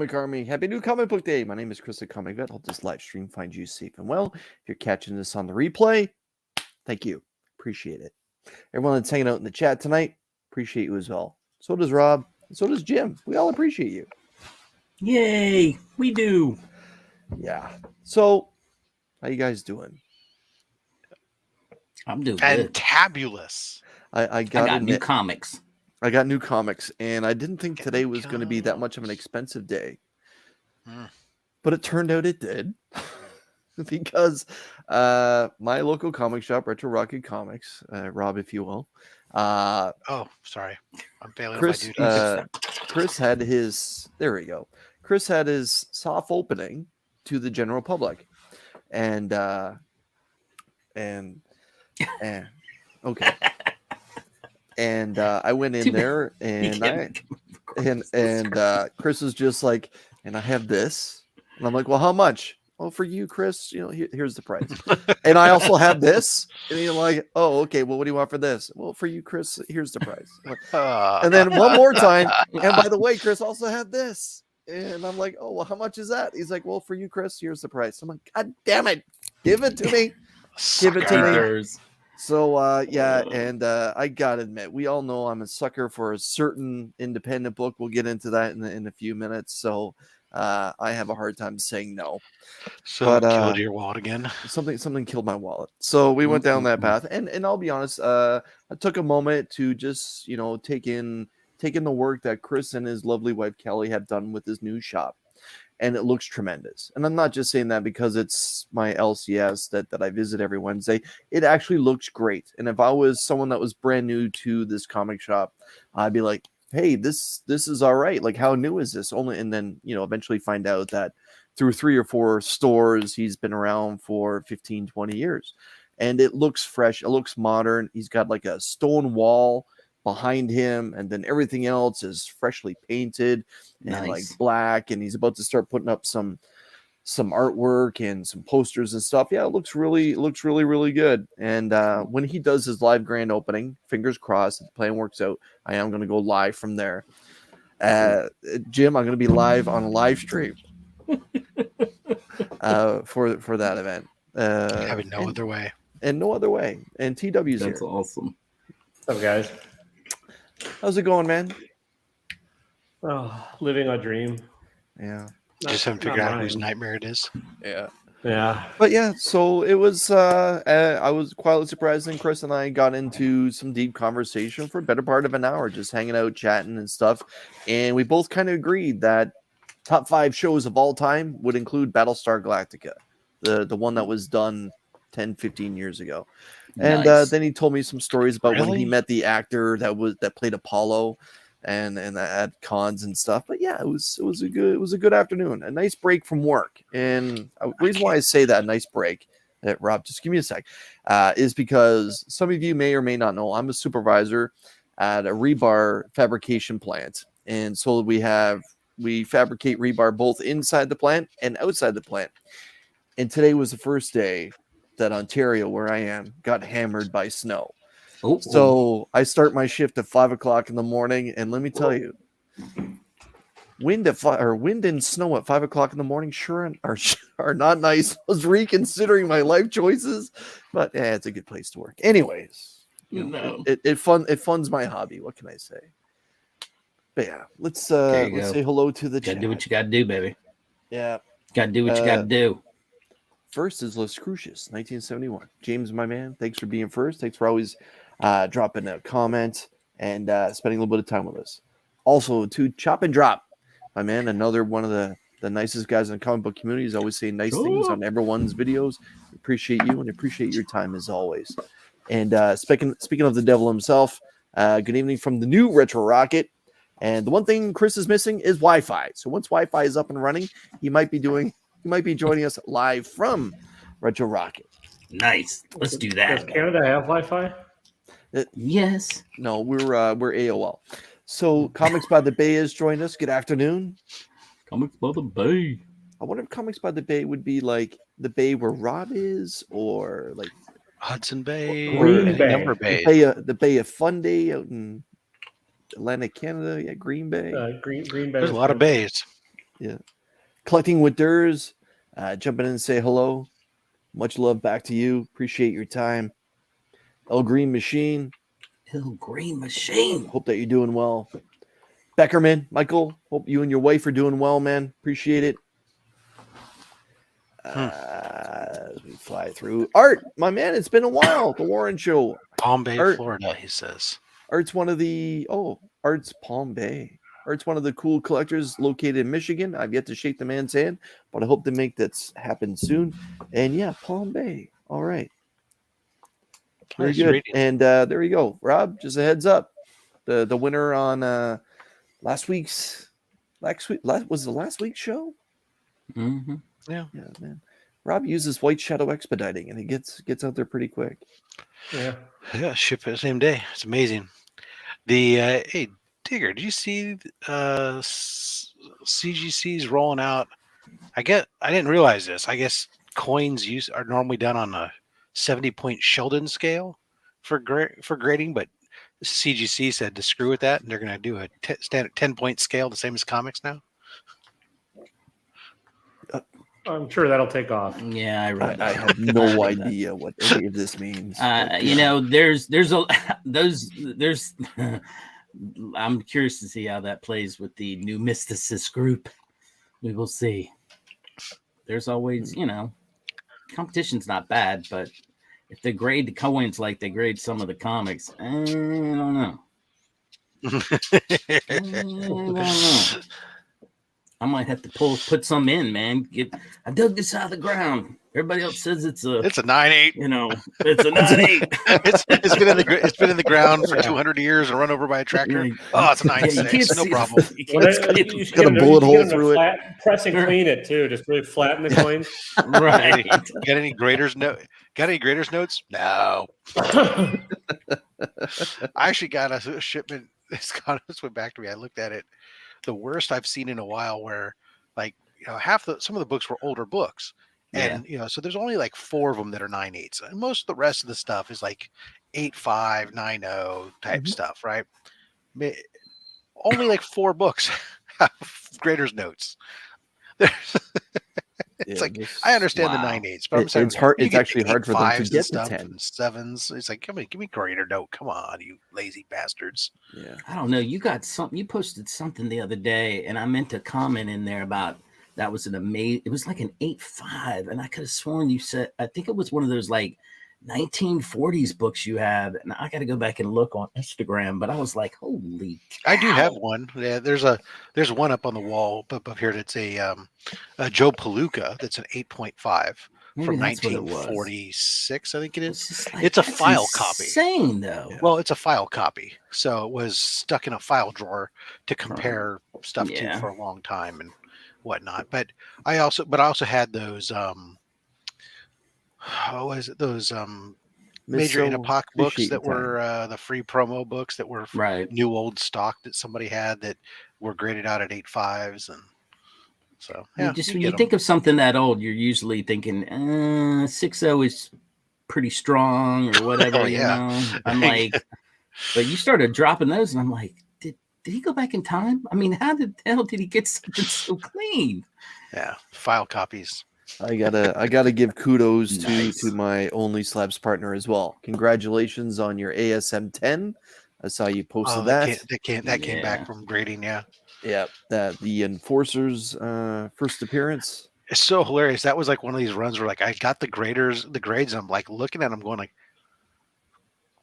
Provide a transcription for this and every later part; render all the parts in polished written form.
Comic Army? Happy new comic book day. My name is Chris the Comic Vet. Hope this live stream finds you safe and well. If you're catching this on the replay, thank you. Appreciate it. Everyone that's hanging out in the chat tonight, appreciate you as well. So does Rob. And so does Jim. We all appreciate you. Yay, we do. Yeah. So, how you guys doing? I'm doing good. Fantabulous. I got new comics. I got new comics, and I didn't think today was going to be that much of an expensive day. But it turned out it did. Because my local comic shop, Retro Rocket Comics, Rob, if you will. Oh, sorry. I'm failing Chris, my duties. Chris had his, there we go. Chris had his soft opening to the general public. And okay. And I went in there, and Chris was just like, and I have this, and I'm like, well, how much? Well, for you, Chris, you know, here's the price. And I also have this, and you're like, oh, okay. Well, what do you want for this? Well, for you, Chris, here's the price. And then one more time, and by the way, Chris also had this, and I'm like, oh, well, how much is that? He's like, well, for you, Chris, here's the price. I'm like, God damn it, give it to me, give it to me. So, yeah, and I gotta admit, we all know I'm a sucker for a certain independent book. We'll get into that in a few minutes. So, I have a hard time saying no. So, but, killed your wallet again? Something killed my wallet. So, we went down that path. And I'll be honest, I took a moment to just, you know, take in the work that Chris and his lovely wife, Kelly, have done with his new shop. And it looks tremendous. And I'm not just saying that because it's my LCS that I visit every Wednesday. It actually looks great. And if I was someone that was brand new to this comic shop, I'd be like, hey, this is all right. Like, how new is this? And then, you know, eventually find out that through 3 or 4 stores, he's been around for 15, 20 years. And it looks fresh. It looks modern. He's got like a stone wall behind him, and then everything else is freshly painted and like black, and he's about to start putting up some artwork and some posters and stuff. Yeah, it looks really good. And when he does his live grand opening, fingers crossed, if the plan works out, I am going to go live from there. Jim, I'm going to be live on a live stream for that event. Having no other way. And no other way. And TW's here. That's awesome. What's up, guys? How's it going, man? Oh, living a dream. Yeah. Just haven't figured out whose nightmare it is. Yeah. But yeah, so it was, I was quietly surprised, and Chris and I got into some deep conversation for a better part of an hour, just hanging out, chatting and stuff. And we both kind of agreed that top 5 shows of all time would include Battlestar Galactica, the one that was done 10, 15 years ago. And then he told me some stories about when he met the actor that played Apollo, and at cons and stuff. But yeah, it was a good afternoon, a nice break from work. And the reason why I say that, nice break, Rob, just give me a sec, is because some of you may or may not know I'm a supervisor at a rebar fabrication plant, and so we fabricate rebar both inside the plant and outside the plant. And today was the first day that Ontario, where I am, got hammered by snow. So I start my shift at 5 o'clock in the morning, and let me tell you, wind and snow at 5 o'clock in the morning sure are not nice. I was reconsidering my life choices, but yeah, it's a good place to work. Anyways, it funds my hobby. What can I say? But yeah, let's say hello to the chat. Gotta do what you gotta do, baby. Yeah, gotta do what you gotta do. First is Las Cruces, 1971. James, my man, thanks for being first. Thanks for always dropping a comment and spending a little bit of time with us. Also, to Chop and Drop, my man, another one of the nicest guys in the comic book community. Is always saying nice things on everyone's videos. Appreciate you and appreciate your time as always. And speaking of the devil himself, good evening from the new Retro Rocket. And the one thing Chris is missing is Wi-Fi. So once Wi-Fi is up and running, he might be joining us live from Retro Rocket. Nice. Let's do that. Does Canada have Wi-Fi? Yes. No, we're AOL. So Comics by the Bay has joined us. Good afternoon. Comics by the Bay. I wonder if Comics by the Bay would be like the bay where Rob is, or like Hudson Bay, Green Bay. Number Bay. The Bay of Fundy out in Atlantic Canada. Yeah, Green Bay. Green Bay. There's a lot of bays. Yeah. Collecting with Durs, jumping in and say hello. Much love back to you. Appreciate your time. El Green Machine. Hill Green Machine. Hope that you're doing well. Beckerman, Michael, hope you and your wife are doing well, man. Appreciate it. As we fly through. Art, my man, it's been a while. The Warren Show. Palm Bay, Art- Florida, he says. Art's one of the Art's Palm Bay. Art's one of the cool collectors located in Michigan. I've yet to shake the man's hand, but I hope to make that happen soon. And yeah, Palm Bay. All right. Very Nice good. reading. And there you go. Rob, just a heads up. The winner on last week's was the last week's show? Mm-hmm. Yeah, man. Rob uses White Shadow expediting and it gets out there pretty quick. Yeah, ship it the same day. It's amazing. The hey Digger, did you see CGC's rolling out? I didn't realize this. I guess coins are normally done on a 70-point Sheldon scale for grading, but CGC said to screw with that, and they're going to do a standard 10-point scale, the same as Comix now. I'm sure that'll take off. Yeah, I read that. I have no idea what any of this means. You know, there's I'm curious to see how that plays with the new Mysticist group. We will see. There's always, competition's not bad, but if they grade the coins like they grade some of the comics, I don't know. I don't know. I might have to put some in, man. I dug this out of the ground. Everybody else says it's a 9.8. It's a 9.8. it's been in the ground for 200 years and run over by a tractor. Oh, it's a 9.6. No problem. It's got a bullet hole through it. Press and clean it too. Just really flatten the coins. Right. Got any graders notes? No. I actually got a shipment. This went back to me. I looked at it. The worst I've seen in a while, where some of the books were older books, and so there's only like 4 of them that are 9.8s, and most of the rest of the stuff is like 8.5, 9.0 type stuff, right? Only like 4 books have graders notes. I understand the 9.8s, but it's hard. It's actually hard for them to get the 10 10 7s. It's like, give me a grader note. Come on, you lazy bastards. Yeah. I don't know. You got something. You posted something the other day, and I meant to comment in there about that was an amazing. It was like an 8.5, and I could have sworn you said. I think it was one of those like 1940s books you have, and I got to go back and look on Instagram. But I was like, holy cow. I do have one. Yeah, there's one up on the wall up here. That's a Joe Palooka. That's an 8.5 from 1946. I think it is. It's a file copy. Insane though. Yeah. Well, it's a file copy, so it was stuck in a file drawer to compare stuff to for a long time and whatnot. But I also had those. Those major in epoch books that were the free promo books that were new old stock that somebody had that were graded out at 8.5s, and so just when you think of something that old, you're usually thinking 6.0 is pretty strong or whatever. You know, I'm like, but you started dropping those, and I'm like, did he go back in time? I mean, how the hell did he get something so clean? Yeah, file copies. I gotta give kudos to my Only Slabs partner as well. Congratulations on your ASM 10. I saw you posted that. That came back from grading, yeah. Yeah, that the Enforcer's first appearance. It's so hilarious. That was like one of these runs where like I got the grades, and I'm like looking at them going like,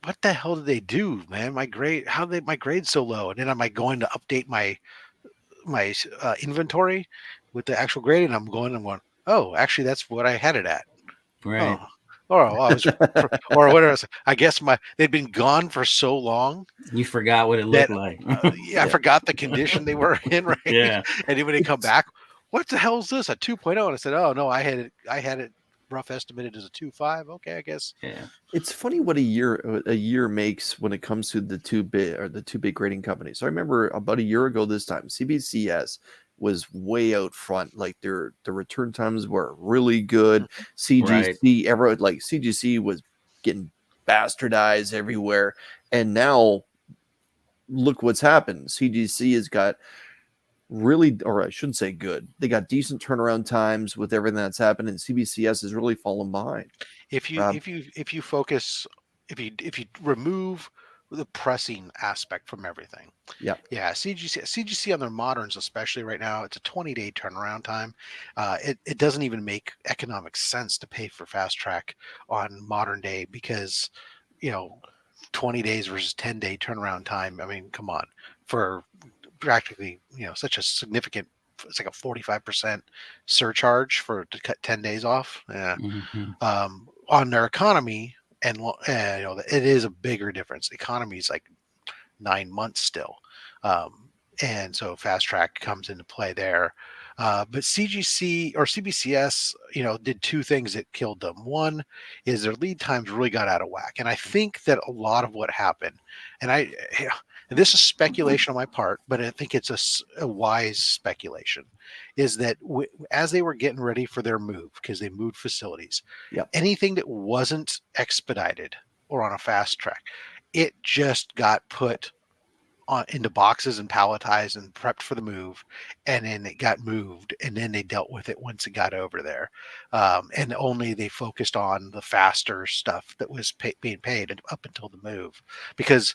what the hell did they do, man? My grade's so low. And then I'm like going to update my inventory with the actual grade, and I'm going, oh, actually, that's what I had it at. Right. Or whatever. I guess they'd been gone for so long. You forgot what it looked like. I forgot the condition they were in. Right. Yeah. And then when they come back, what the hell is this? A 2.0? And I said, oh no, I had it rough estimated as a 2.5. Okay, I guess. Yeah. It's funny what a year makes when it comes to the two big grading companies. So I remember about a year ago this time, CBCS was way out front. Like the return times were really good. CGC, CGC was getting bastardized everywhere. And now look what's happened. CGC has got really, or I shouldn't say good. They got decent turnaround times with everything that's happened, and CBCS has really fallen behind. If you focus, if you remove the pressing aspect from everything, Yeah. CGC on their moderns, especially right now, it's a 20-day turnaround time. It doesn't even make economic sense to pay for fast track on modern day because 20 days versus 10-day turnaround time. I mean, come on, for practically such a significant, it's like a 45% surcharge to cut 10 days off. Yeah. On their economy, and it is a bigger difference. Economy is like 9 months still, and so fast track comes into play there. But CGC or CBCS, did two things that killed them. One is their lead times really got out of whack, and I think that a lot of what happened, and this is speculation on my part, but I think it's a wise speculation, is that as they were getting ready for their move, because they moved facilities, anything that wasn't expedited or on a fast track, it just got put into boxes and palletized and prepped for the move, and then it got moved, and then they dealt with it once it got over there, and only they focused on the faster stuff that was being paid up until the move, because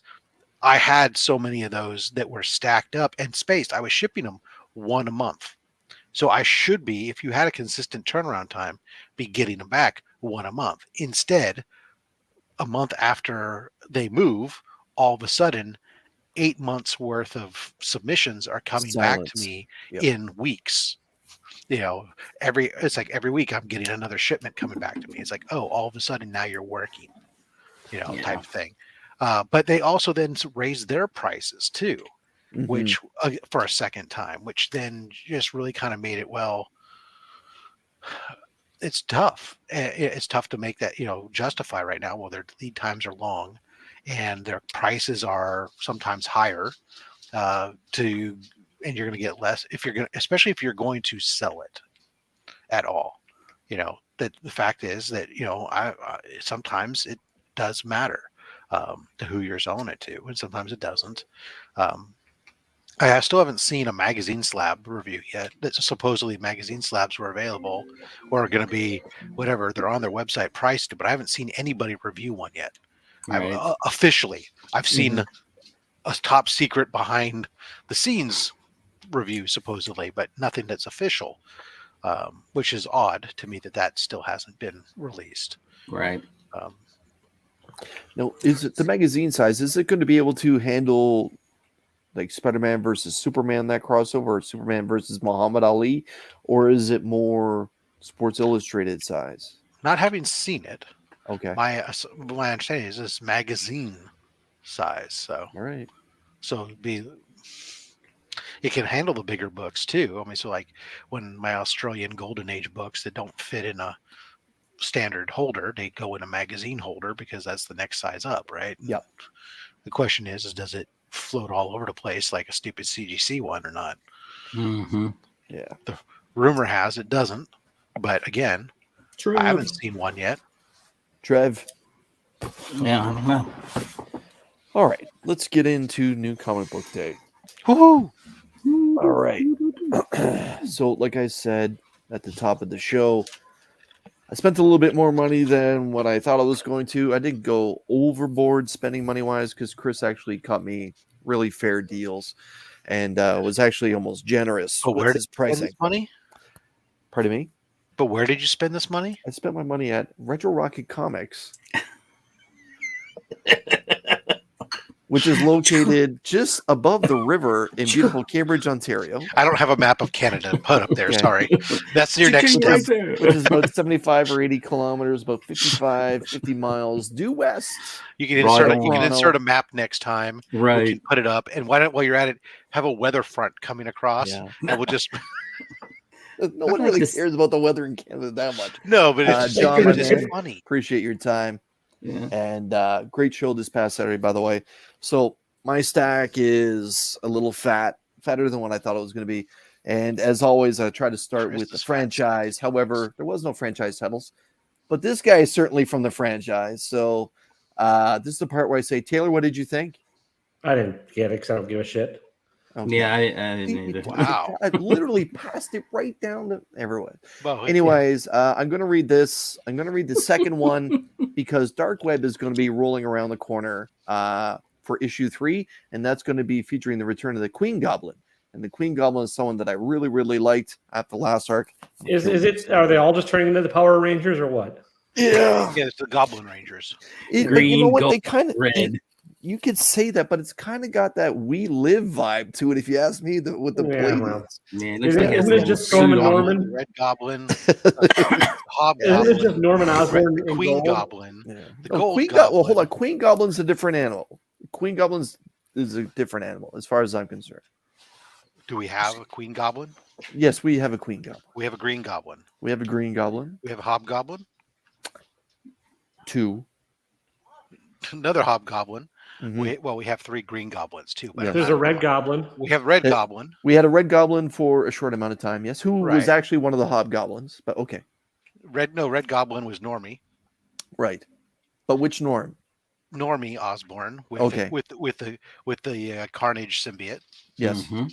I had so many of those that were stacked up and spaced. I was shipping them one a month. So I should be, if you had a consistent turnaround time, be getting them back one a month. Instead, a month after they move, all of a sudden, 8 months worth of submissions are coming back to me in weeks. It's like every week I'm getting another shipment coming back to me. It's like, oh, all of a sudden now you're working, type of thing. But they also then raised their prices too, which for a second time, which then just really kind of made it, it's tough. It's tough to make that, justify right now. Well, their lead times are long and their prices are sometimes higher and you're going to get less especially if you're going to sell it at all. That the fact is that, I sometimes it does matter to who you're selling it to, and sometimes it doesn't. I still haven't seen a magazine slab review yet. That supposedly magazine slabs were available or are going to be whatever they're on their website priced, but I haven't seen anybody review one yet. Right. Officially, I've seen a top secret behind the scenes review supposedly, but nothing that's official, which is odd to me that still hasn't been released. Right. Now, is it the magazine size? Is it going to be able to handle like Spider-Man versus Superman, that crossover, or Superman versus Muhammad Ali, or is it more Sports Illustrated size? Not having seen it, okay. My understanding is this magazine size. So all right. So it can handle the bigger books too. I mean, so like when my Australian Golden Age books that don't fit in a standard holder, they go in a magazine holder because that's the next size up, right? Yep. The question is does it float all over the place like a stupid CGC one or not? Yeah. The rumor has it doesn't, but again, I haven't seen one yet. Trev. Yeah, I don't know. All right, let's get into New Comic Book Day. Woohoo! All right. So, like I said at the top of the show, I spent a little bit more money than what I thought I was going to. I didn't go overboard spending money-wise because Chris actually cut me really fair deals and was actually almost generous with his pricing. Money? Pardon me? But where did you spend this money? I spent my money at Retro Rocket Comics, which is located just above the river in beautiful Cambridge, Ontario. I don't have a map of Canada to put up there. Okay. Sorry. That's your next step. Which is about 75 or 80 kilometers, about 50 miles due west. You can insert a map next time. Right. We can put it up. And while you're at it, have a weather front coming across. Yeah. And we'll just... No one really cares about the weather in Canada that much. No, but it's just funny. Appreciate your time. Yeah. And great show this past Saturday, by the way. So my stack is a little fatter than what I thought it was going to be. And as always, I try to start with the franchise. However, there was no franchise titles, but this guy is certainly from the franchise. So this is the part where I say, Taylor, what did you think? I didn't get it because I don't give a shit. Okay. Yeah, I didn't either. Wow. I literally passed it right down to everyone. Well, Anyways, I'm going to read this. I'm going to read the second one because Dark Web is going to be rolling around the corner for issue 3, and that's going to be featuring the return of the Queen Goblin. And the Queen Goblin is someone that I really, really liked at the last arc. Is it? Are they all just turning into the Power Rangers or what? Yeah. yeah, it's the Goblin Rangers. But you know Green, what? gold, They kind of red. You could say that, but it's kind of got that We Live vibe to it, if you ask me. With the Yeah, Palladians. well. Man, it looks Isn't like it it's a little just suit Norman on. Norman? Red Goblin, Isn't Hobgoblin, it just Norman Osborn the in Queen gold? Goblin, Yeah. the No, Gold Well, Goblin. hold on. Queen Goblin's a different animal. Queen Goblin's is a different animal, as far as I'm concerned. Do we have a Queen Goblin? Yes, we have a Queen Goblin. We have a Green Goblin. We have a Green Goblin. We have a Hobgoblin. 2. Another Hobgoblin. Mhm. We have 3 Green Goblins too. But Yeah. There's a Red Goblin. we have Red It- Goblin. We had a Red Goblin for a short amount of time. Yes, who was Right. actually one of the Hobgoblins. But okay, Red Goblin was Normie. right. But which Norm? Normie Osborn with Okay. with the Carnage symbiote. Yes. Mhm.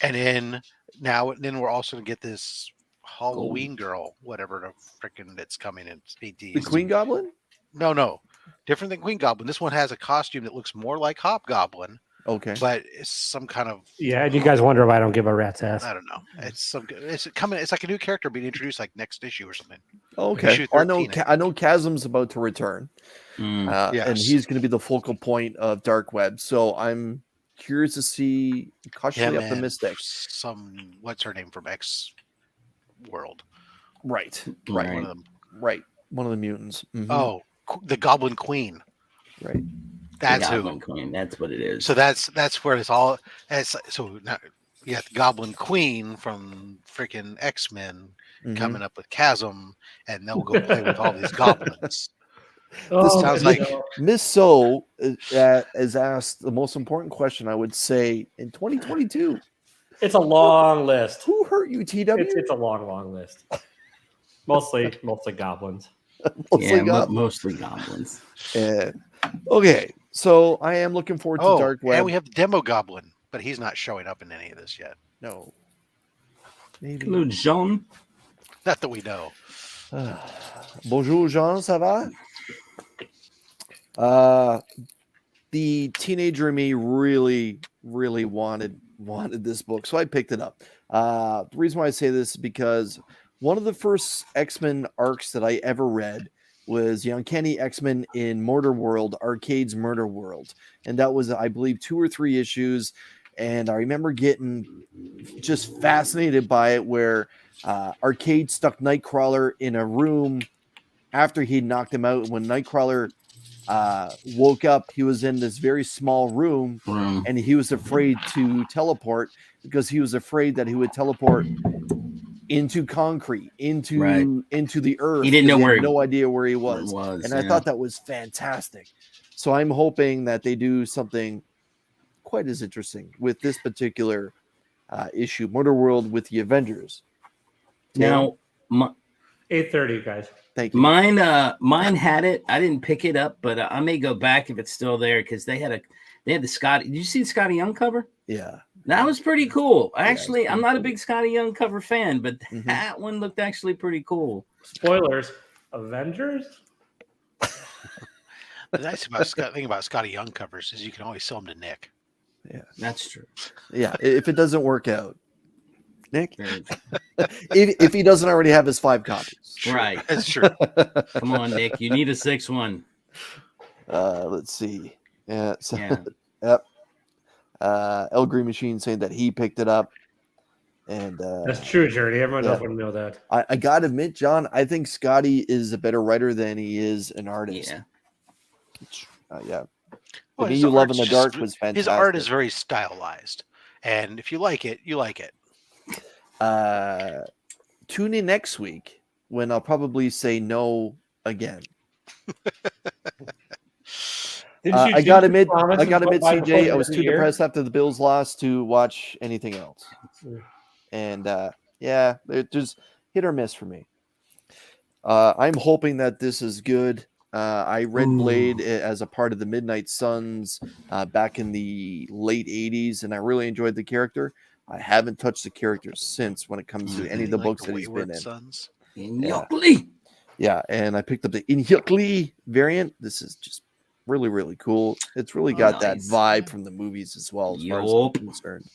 And then we're also gonna get this Halloween girl, whatever the frickin' that's coming in. The Queen Goblin. No, different than Queen Goblin. This one has a costume that looks more like Hobgoblin, Okay. but it's some kind of Yeah, and you guys wonder why I don't give a rat's ass. I don't know. It's coming. It's like a new character being introduced like next issue or something. Okay. Issue Well, I know. 13, I know. Chasm's about to return, Mm. and Yes. he's going to be the focal point of Dark Web. So I'm curious to see, cautiously Him optimistic. and some what's her name from X World. Right. Right. One of them. Right. One of the mutants. Mhm. Oh, the Goblin Queen. Right. That's The who. Goblin Queen. That's what it is. So that's where it's all. So now you got the Goblin Queen from freaking X-Men Mhm. coming up with Chasm, and they'll go play with all these goblins. Oh, sounds good like- job. Miss So is asked the most important question, I would say, in 2022. It's a long list. Who hurt you, TW? It's a long list. Mostly goblins. Mostly yeah, Goblin. mostly goblins. Okay, so I am looking forward to Oh, Dark Web. and we have the Demo Goblin, but he's not showing up in any of this yet. No. Maybe. Hello, Jean. Not that we know. Bonjour, Jean, ça va? The teenager in me really, really wanted this book, so I picked it up. The reason why I say this is because one of the first X-Men arcs that I ever read was the Uncanny X-Men in Murder World, Arcade's Murder World, and that was, I believe, 2 or 3 issues. And I remember getting just fascinated by it, where Arcade stuck Nightcrawler in a room after he'd knocked him out. When Nightcrawler woke up, he was in this very small room, and he was afraid to teleport because he was afraid that he would teleport into concrete, into the earth. He didn't know had where no idea where he was. And I yeah. thought that was fantastic. So I'm hoping that they do something quite as interesting with this particular issue, Murder World with the Avengers. Now, 8:30, guys. Thank you. mine had it. I didn't pick it up, but I may go back if it's still there because they had the Scotty. Did you see the Scotty Young cover? Yeah. That was pretty cool. Actually, it's I'm pretty not a big Scotty Young cover fan, but Mhm. that one looked actually pretty cool. Spoilers. Avengers? The nice thing about Scotty Young covers is you can always sell them to Nick. That's true. Yeah. If it doesn't work out, Nick, Very true. if he doesn't already have his 5 copies. Right. That's true. Come on, Nick. You need a 6th one. Let's see. Yeah. So, Yeah. Yep. El Green Machine saying that he picked it up. And That's true, Journey. Everyone yeah. else would know that. I gotta admit, John, I think Scotty is a better writer than he is an artist. Yeah. Yeah. Well, Me, his You Love art's in the just- Dark was fantastic. His art is very stylized, and if you like it, you like it. Tune in next week when I'll probably say no again. I gotta admit, CJ, I was too depressed after the Bills lost to watch anything else. And there's hit or miss for me. I'm hoping that this is good. I read Blade as a part of the Midnight Suns back in the late 80s, and I really enjoyed the character. I haven't touched the character since when it comes to any of the books that he's been in. Sons. Yuckly. Yeah, and I picked up the Inhyukli variant. This is just really, really cool. It's really got that Nice. vibe from the movies as well, as far as I'm concerned.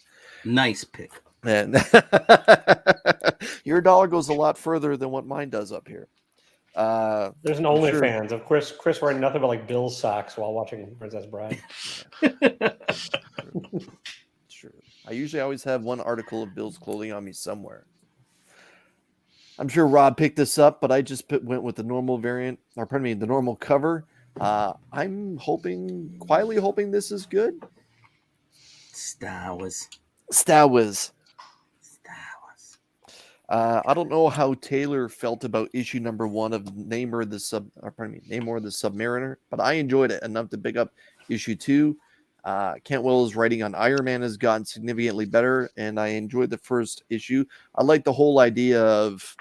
Nice pick. And your dollar goes a lot further than what mine does up here. There's an OnlyFans of Chris wearing nothing but like Bill's socks while watching Princess Bride. Sure. I usually always have one article of Bill's clothing on me somewhere. I'm sure Rob picked this up, but I just went with the normal variant, or pardon me, the normal cover. I'm quietly hoping this is good. Star Wars. I don't know how Taylor felt about issue number 1 of Namor the Submariner, but I enjoyed it enough to pick up issue 2. Kent Will's writing on Iron Man has gotten significantly better, and I enjoyed the first issue. I like the whole idea of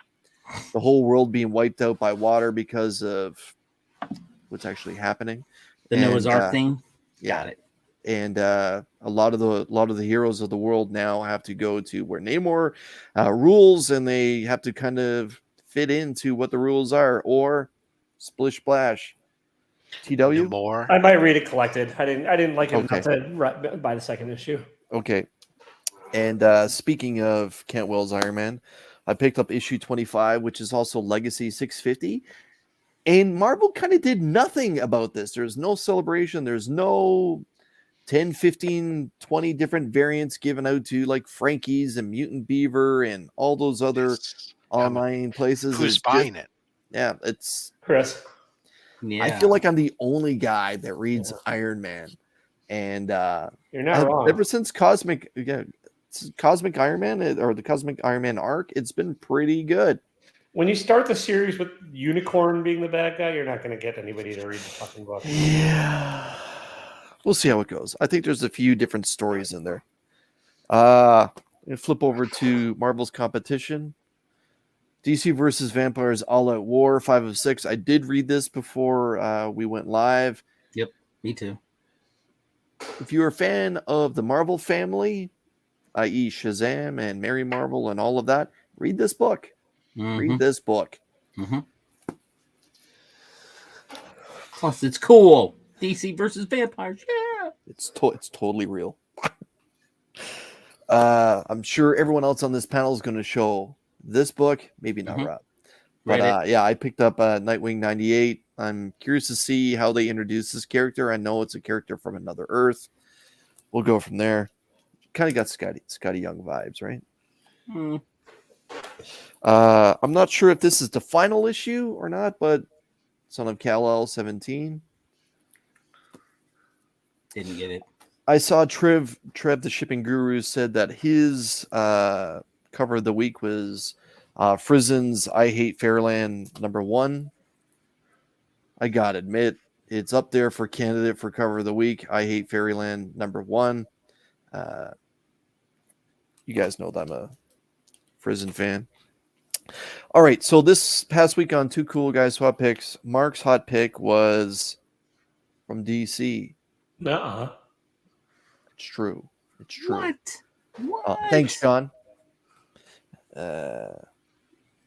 the whole world being wiped out by water because of what's actually happening. The Noah's Ark thing. Yeah. Got it. And a lot of the heroes of the world now have to go to where Namor rules, and they have to kind of fit into what the rules are, or splish splash. TW. More. I might read it collected. I didn't like it Okay. enough to buy the second issue. Okay. And speaking of Kent Will's Iron Man, I picked up issue 25, which is also Legacy 650. And Marvel kind of did nothing about this. There's no celebration. There's no 10, 15, 20 different variants given out to like Frankie's and Mutant Beaver and all those other online places. Who's buying it? Yeah, it's Chris. Yeah. I feel like I'm the only guy that reads Iron Man. And You're not wrong. ever since Cosmic Iron Man or the Cosmic Iron Man arc, it's been pretty good. When you start the series with Unicorn being the bad guy, you're not going to get anybody to read the fucking book. Yeah. We'll see how it goes. I think there's a few different stories in there. I'm gonna flip over to Marvel's competition. DC versus Vampires All Out War 5 of 6. I did read this before we went live. Yep, me too. If you're a fan of the Marvel family, i.e. Shazam and Mary Marvel and all of that, read this book. Read this book. Plus, it's cool. DC versus vampires. Yeah. It's totally real. I'm sure everyone else on this panel is going to show this book. Maybe not Rob. But yeah, I picked up Nightwing 98. I'm curious to see how they introduce this character. I know it's a character from another Earth. We'll go from there. Kind of got Scotty Young vibes, right? I'm not sure if this is the final issue or not, but Son of Kal-El 17. Didn't get it. I saw Trev the shipping guru said that his cover of the week was Frizen's I Hate Fairyland #1. I gotta admit, it's up there for candidate for cover of the week. I Hate Fairyland #1. You guys know that I'm a Frizen fan. All right, so this past week on Two Cool Guys Hot Picks, Mark's hot pick was from DC. Nuh-uh. It's true. It's true. What? Thanks, John.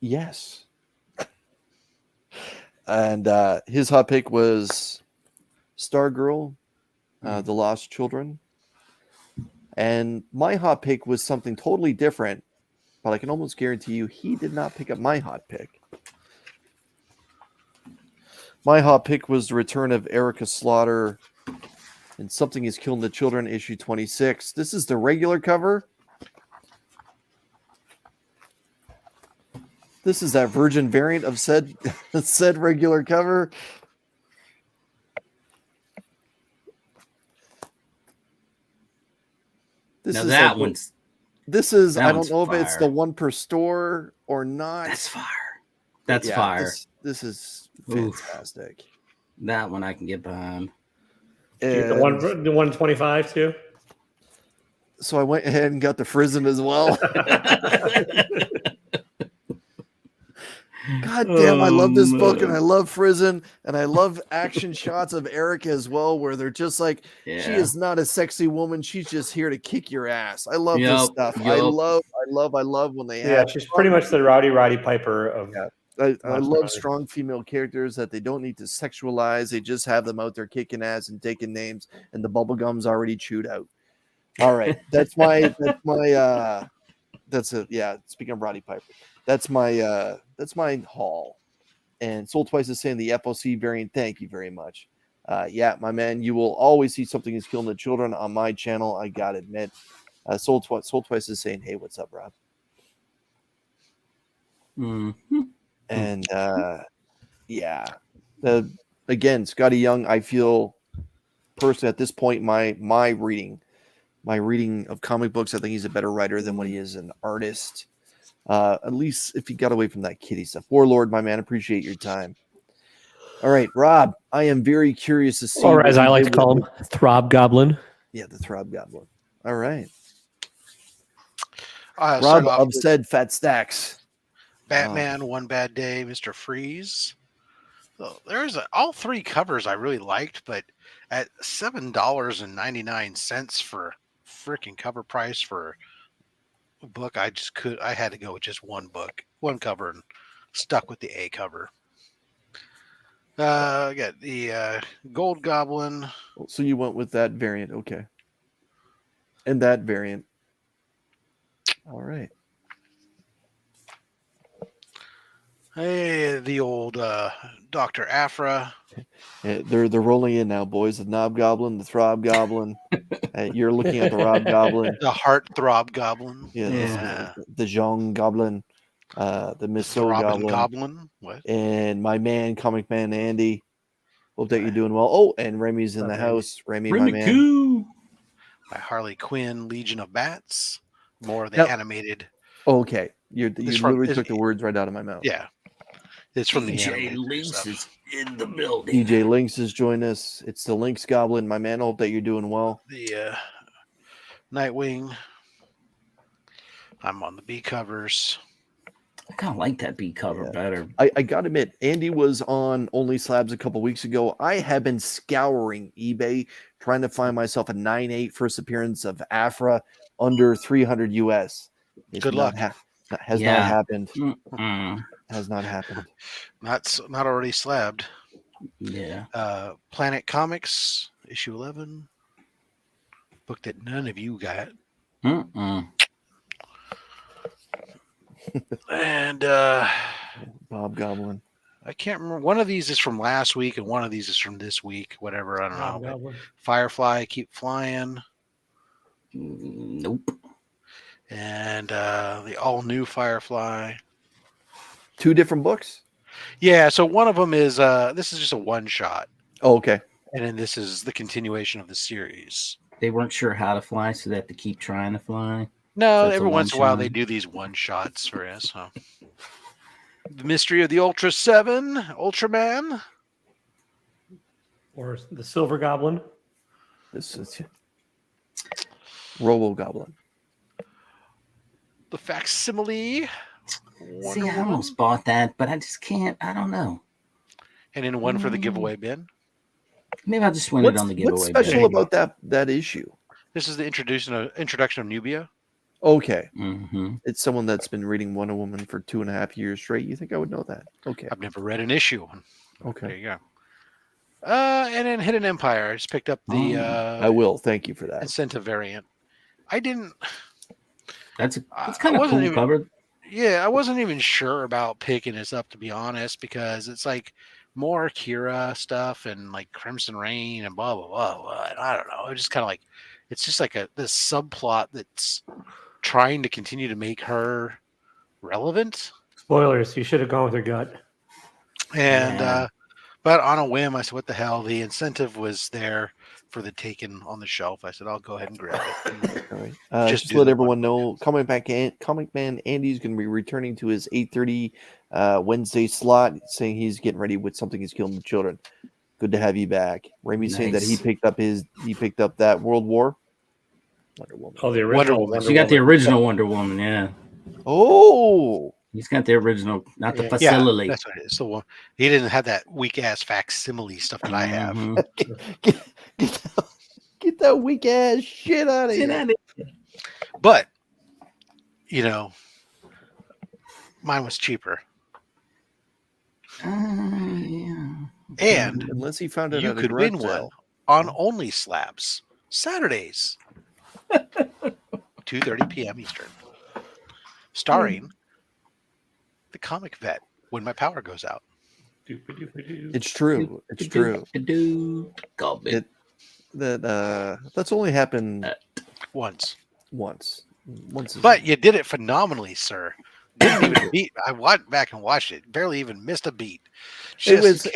Yes. And his hot pick was Stargirl, The Lost Children. And my hot pick was something totally different, but I can almost guarantee you he did not pick up my hot pick. My hot pick was the return of Erica Slaughter and Something is Killing the Children, issue 26. This is the regular cover. This is that virgin variant of said regular cover. This now is that like, one's this is that I don't one's know if it's fire. the one per store or not. that's fire. That's Yeah, fire. This is Oof. fantastic. That one I can get behind. The And 125 too. so I went ahead and got the Frizen as well. God damn, I love this book, and man. I love Frizen, and I love action shots of Erica as well, where they're just like, she is not a sexy woman, she's just here to kick your ass. I love this stuff. I love when they Yeah, have she's pretty much the Roddy Piper of. yeah. I Monster love Hunter. strong female characters that they don't need to sexualize. They just have them out there kicking ass and taking names, and the bubblegum's already chewed out. All right. That's my speaking of Roddy Piper, that's my haul. And Soul Twice is saying the FOC variant, thank you very much. Yeah, my man, you will always see something is killing the children on my channel, I gotta admit. Soul Twice is saying, hey, what's up, Rob? Mm-hmm. And again, Scotty Young, I feel personally at this point, my reading of comic books, I think he's a better writer than what he is an artist. At least if he got away from that kitty stuff. Warlord, my man, appreciate your time. All right, Rob, I am very curious to see. Or as I like to call him, Throb Goblin. Yeah, the Throb Goblin. All right. Rob of said Fat Stax. Batman, One Bad Day, Mr. Freeze. So there's all three covers I really liked, but at $7.99 for freaking cover price for a book, I had to go with just one cover, and stuck with the A cover. I got the Gold Goblin. So you went with that variant, okay? And that variant. All right. Hey, the old Dr. Aphra. Yeah, they're rolling in now, boys. The Knob Goblin, the Throb Goblin. You're looking at the Rob Goblin, The Heart Throb Goblin. The Zhong Goblin, the Miso Goblin. What? And my man, Comic Man Andy. Hope that you're doing well. Oh, and Remy's in the house. Remy, my man. My Harley Quinn, Legion of Bats. More of the animated. Oh, okay, you literally took the words right out of my mouth. Yeah. It's from DJ Lynx is in the building. DJ Lynx has joined us. It's the Lynx Goblin, my man. Hope that you're doing well. The Nightwing. I'm on the B covers. I kind of like that B cover better. I got to admit, Andy was on Only Slabs a couple weeks ago. I have been scouring eBay trying to find myself a 9.8 first appearance of Aphra under 300 US. Good luck. Has not happened. Mm-mm. Has not happened. Not already slabbed. Yeah. Planet Comix, issue 11. Book that none of you got. Mm-mm. And Bob Goblin. I can't remember. One of these is from last week, and one of these is from this week. Whatever, I don't know. Firefly, Keep Flying. Nope. And the all new Firefly. 2 different books. Yeah, so one of them is this is just a one shot. Oh, okay. And then this is the continuation of the series. They weren't sure how to fly, so they have to keep trying to fly. No, every once in a while they do these one shots for us. Huh? The Mystery of the Ultra 7, Ultraman. Or the Silver Goblin. This is Robo Goblin. The Facsimile. See, I almost bought that, but I just can't. I don't know. And then one for the giveaway bin. Maybe I'll just win it on the giveaway. What's special about that issue? This is the introduction of Nubia. Okay. Mm-hmm. It's someone that's been reading Wonder Woman for 2.5 years straight. You think I would know that? Okay. I've never read an issue. Okay. There you go. And then Hidden Empire. I just picked up the I will. Thank you for that. incentive variant. I didn't. That's kind of cool cover. Yeah, I wasn't even sure about picking this up, to be honest, because it's like more Kira stuff and like Crimson Rain and blah blah blah. And I don't know. It's just kind of like it's just like this subplot that's trying to continue to make her relevant. Spoilers. You should have gone with your gut. And but on a whim, I said, "What the hell?" The incentive was there for the taken on the shelf. I said, "I'll go ahead and grab it." All right. Just to let everyone know, Comic Man Andy's going to be returning to his 8:30 Wednesday slot, saying he's getting ready with something he's killing the children. Good to have you back. Ramey's saying that he picked up that World War Wonder Woman. Oh, the original Wonder Woman. You got the original Wonder Woman, yeah. Oh, He's got the original, not the Yeah, facility. that's what it is. The one he didn't have that weak ass facsimile stuff that I have. Mhm. Get that weak ass shit out of Get here. out of But mine was cheaper, yeah. and Unless he found it you at a could garage win sale. one on Only Slabs Saturdays, 2:30 p.m. Eastern, starring the comic vet when my power goes out. It's true. It's true. Goblin. That's only happened Once. once. But you did it phenomenally, sir. Didn't even beat. I went back and watched it. Barely even missed a beat. It was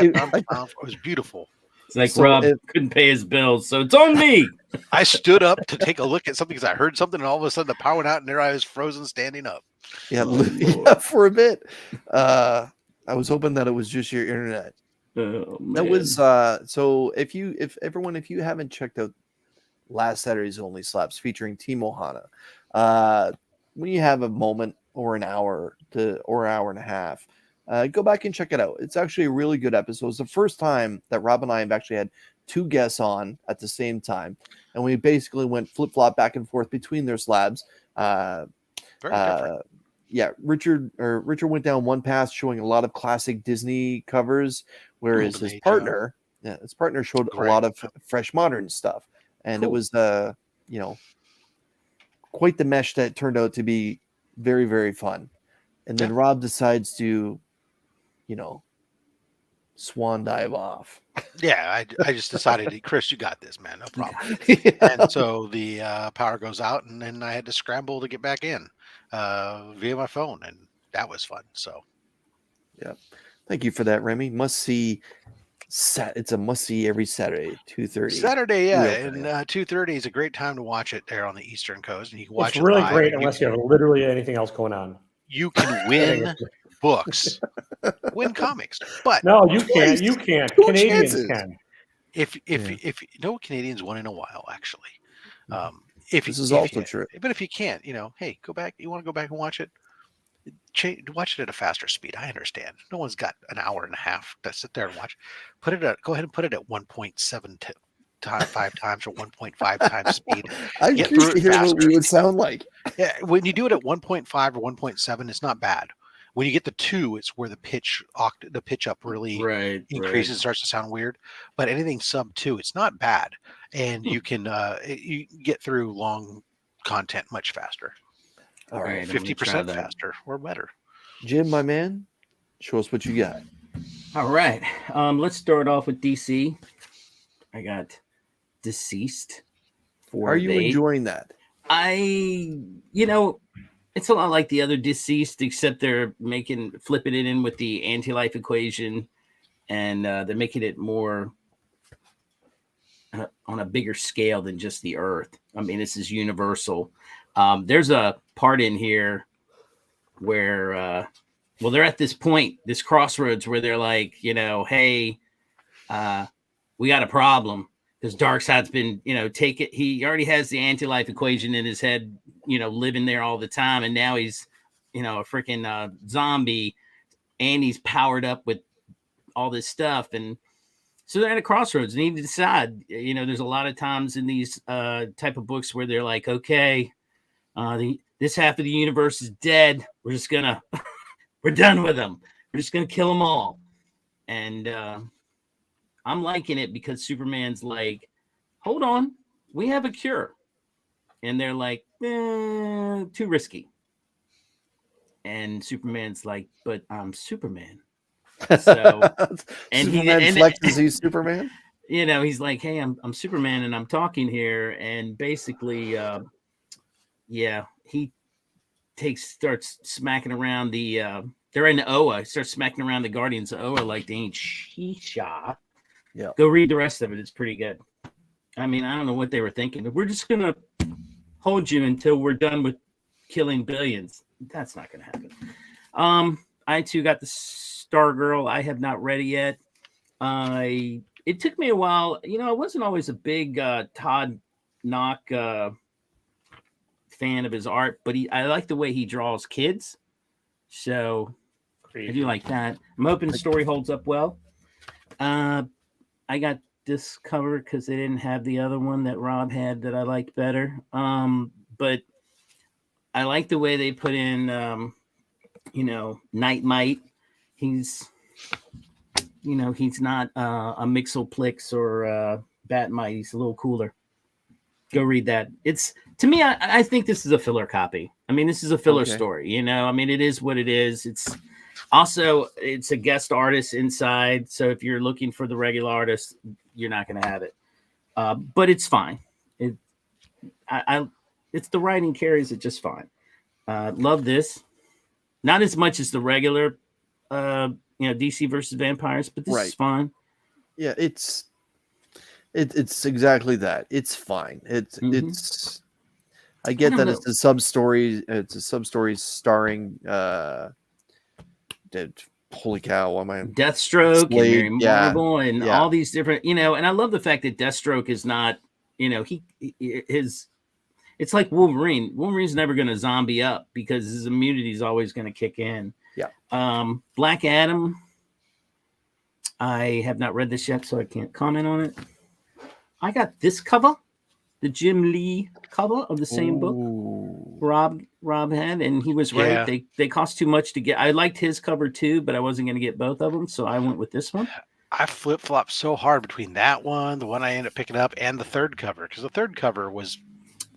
beautiful. It's like So Rob couldn't pay his bills, so it's on me. I stood up to take a look at something because I heard something, and all of a sudden the power went out, and there I was frozen, standing up. Yeah, yeah, for a bit. I was hoping that it was just your internet. Oh, That was so. If you haven't checked out last Saturday's Only Slaps featuring Timo Hana, when you have a moment or an hour or hour and a half, go back and check it out. It's actually a really good episode. It's the first time that Rob and I have actually had two guests on at the same time, and we basically went flip flop back and forth between their slabs. Very different. Yeah, Richard went down one path showing a lot of classic Disney covers, whereas his partner showed a lot of fresh modern stuff, and it was quite the mesh that turned out to be very, very fun. And then Rob decides to, swan dive off. Yeah, I just decided, Chris, you got this, man, no problem. And so the power goes out, and then I had to scramble to get back in via my phone, and that was fun. So, yeah, thank you for that, Remy. Must see. It's a must see every Saturday, 2:30. Saturday, yeah, and 2:30 is a great time to watch it there on the Eastern Coast, and you can watch it's really live, great unless you have literally anything else going on. You can win books, win comics, but no, you can't. You can't. Canadians can. If no Canadians won in a while, actually. This is also true. But if you can't, hey, go back. You want to go back and watch it? Watch it at a faster speed. I understand. No one's got an hour and a half to sit there and watch. Go ahead and put it at 1.7 5 times or 1.5 times speed. I'm curious to hear what we would sound like. Yeah, when you do it at 1.5 or 1.7, it's not bad. When you get the 2, it's where the pitch up really increases, starts to sound weird. But anything sub 2, it's not bad, and you can you get through long content much faster. All right, 50% faster or better. Jim, my man, show us what you got. All right, let's start off with DC. I got Deceased. Are you enjoying that? It's a lot like the other Deceased, except they're flipping it in with the anti-life equation, and they're making it more on a bigger scale than just the Earth. I mean, this is universal. There's a part in here where, they're at this point, this crossroads where they're like, hey, we got a problem because Darkseid's been, he already has the anti-life equation in his head, living there all the time. And now he's, a freaking zombie, and he's powered up with all this stuff. And so they're at a crossroads. They need to decide, there's a lot of times in these type of books where they're like, okay, this half of the universe is dead. We're just gonna, we're done with them. We're just gonna kill them all. And I'm liking it because Superman's like, hold on, we have a cure. And they're like, too risky. And Superman's like, but I'm Superman. So, and Superman flexes he's Superman. He's like, hey, I'm Superman, and I'm talking here, and basically, he starts smacking around the. They're in Oa. He starts smacking around the Guardians of Oa like they ain't shisha. Yeah. Go read the rest of it. It's pretty good. I mean, I don't know what they were thinking. We're just gonna hold you until we're done with killing billions. That's not gonna happen. I too got the Stargirl. I have not read it yet. It took me a while. I wasn't always a big Todd Knock fan of his art, but I like the way he draws kids. So I do like that. I'm hoping the story holds up well. I got this cover because they didn't have the other one that Rob had that I liked better. But I like the way they put in, Night Might. He's not a Mixelplix or Batmite. He's a little cooler. Go read that. It's, to me, I think this is a filler copy. I mean, this is a filler story. I mean, it is what it is. It's a guest artist inside. So if you're looking for the regular artist, you're not going to have it. But it's fine. It's the writing carries it just fine. Love this. Not as much as the regular, DC versus vampires, but this is fine. Yeah, it's exactly that. It's fine. It's. I get that it's a sub story. It's a sub story starring. Holy cow! What am I? Deathstroke and Mary Marvel and all these different, and I love the fact that Deathstroke is not, it's like Wolverine. Wolverine's never going to zombie up because his immunity is always going to kick in. Yeah. Black Adam. I have not read this yet, so I can't comment on it. I got this cover, the Jim Lee cover of the same book Rob had, and he was right. Yeah. They cost too much to get. I liked his cover too, but I wasn't going to get both of them, so I went with this one. I flip-flopped so hard between that one, the one I ended up picking up, and the third cover, because the third cover was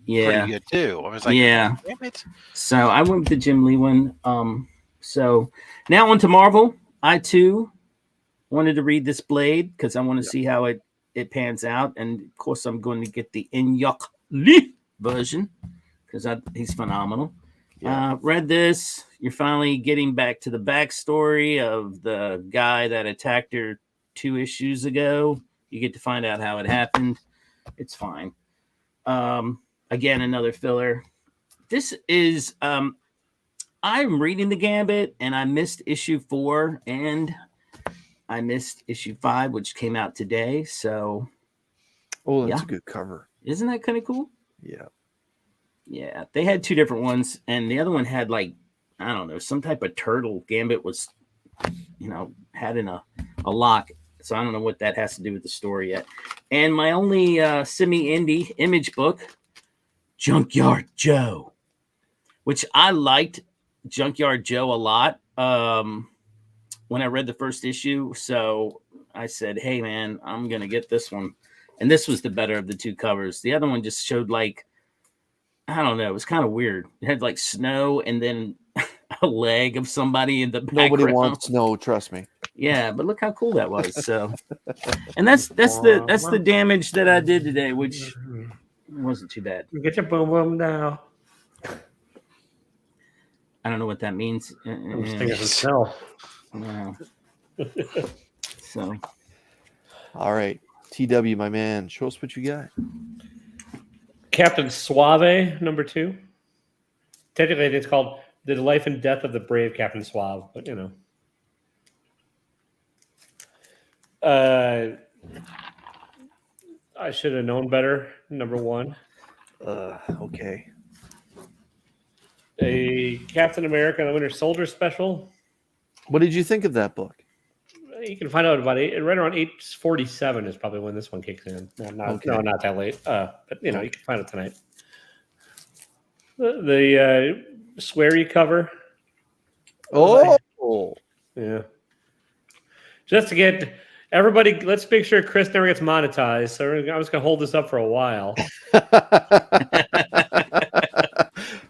pretty good too. I was like, damn it. So I went with the Jim Lee one. So now on to Marvel. I too wanted to read this Blade because I want to see how it pans out, and of course I'm going to get the Inyok Lee version because he's phenomenal. Read this. You're finally getting back to the backstory of the guy that attacked her 2 issues ago. You get to find out how it happened. It's fine. Again, another filler. This is I'm reading the Gambit, and I missed issue 4 and I missed issue 5, which came out today. So, that's a good cover. Isn't that kind of cool? Yeah. Yeah. They had 2 different ones, and the other one had I don't know, some type of turtle. Gambit was, had in a lock. So I don't know what that has to do with the story yet. And my only semi-indie Image book, Junkyard Joe, which I liked Junkyard Joe a lot. When I read the first issue, so I said, hey, man, I'm going to get this one. And this was the better of the 2 covers. The other one just showed I don't know, it was kind of weird. It had snow and then a leg of somebody in the background. Nobody wants snow, trust me. Yeah, but look how cool that was. So, and that's the damage that I did today, which wasn't too bad. Get your boom boom now. I don't know what that means. I'm just thinking of himself. No. So, all right, TW, my man, show us what you got. Captain Suave, number 2. Technically, it's called The Life and Death of the Brave Captain Suave, but I should have known better. Number 1. Okay. A Captain America and the Winter Soldier special. What did you think of that book? You can find out about right around 8:47 is probably when this one kicks in. No, not that late. But you can find it tonight. The sweary cover. Oh, yeah. Just to get everybody, let's make sure Chris never gets monetized. So I'm just gonna hold this up for a while.